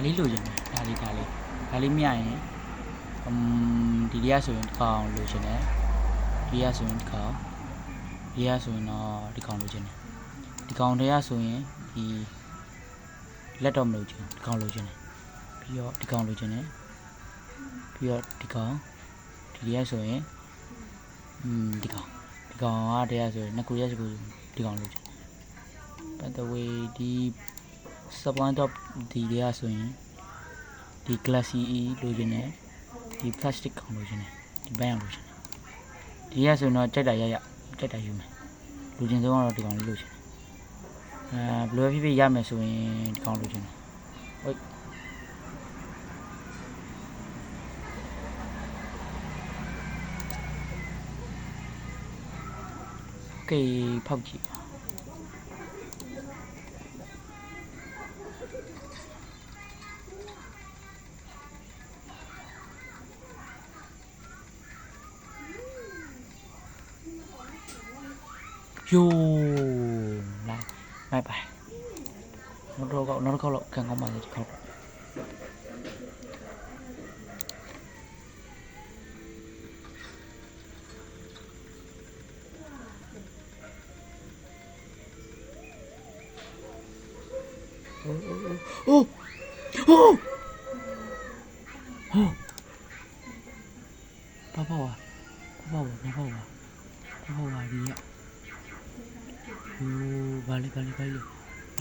လေးလိုချင်တယ်ဒါလေးမြရင်ဒီရဆိုရင်ဒီကောင်လိုချင်တယ်ဒီရဆိုရင်ဒီကောင်ဒီရဆိုရင်တော့ဒီကောင်လိုချင်တယ်ဒီကောင်တရဆိုရင်ဒီလက်တော့မလိုချင်ဒီကောင်လိုချင်တယ်ပြီးတော့ဒီကောင်လိုချင်တယ်ပြီးတော့ဒီကောင်ဒီရဆိုရင်ဒီကောင်ကတရားဆိုရင်နှစ်ခုရက်စကူဒီကောင်လိုချင် by the way ဒီ supply top ဒီတရားဆိုရင်ဒီ glassyလိုချင်တယ်ဒီ plastic ကောင်လိုချင်တယ်ဒီဘန်းအောင်လိုချင်တယ်ဒီရဆိုရင်တော့ကြိုက်တာကြိုက်တာယူမယ်လိုချင်ဆုံးကတော့ဒီကောင်လေးလိုချင်တယ်ဘယ်လိုဖြစ်ရမယ်ဆိုရင်ဒီကောင်လိုချင်တယ်ဟုတ်ကဲဖောက်ကြည့်ယိုလိုက်နောက်တော့လောက်ကန်ကောင်းပါလေဒီခေါက်အိုးဘာပါဒီရဘာလေး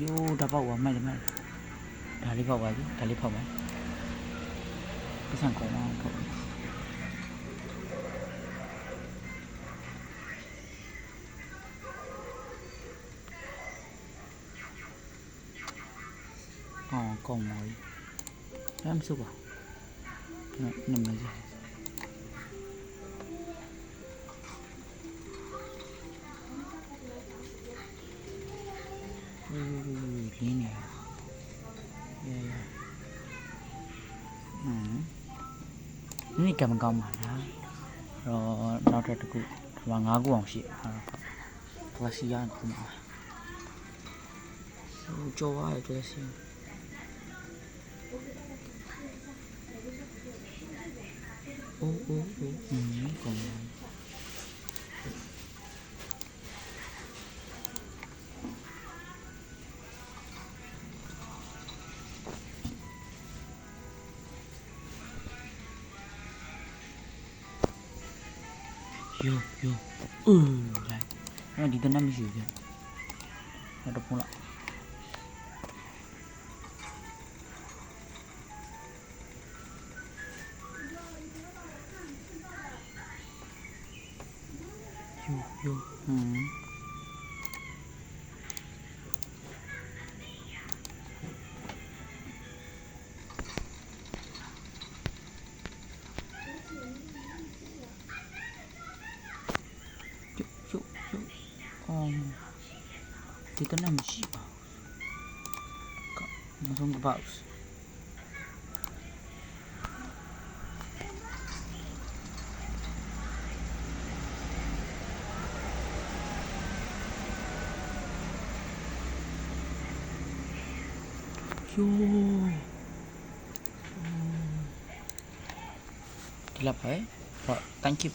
ယိုးဒါပေါ့ဝါမိုက်ဒါလေးပေါ့ပါကြီးဒါလေးဖောက်မယ်ပတ်စံကောင်းအောင်ဖောက်ကောင်းပါပြီအဲ့မစပါနမကြီးလင်းနေนี่ကံမကောင်းပါလားတော့နောက်တစ်ခုဒီမှာ9ခုအောင်ရှိကလစီယာခုမှာကြော်ရတဲ့ကလစီအိုးကောင်း哟，来，那你的那么久的，那都碰了。哟，ဒီတနမ်းမရှိပါဘူးမဆုံးကပေါ့ဒီလာပဲthank you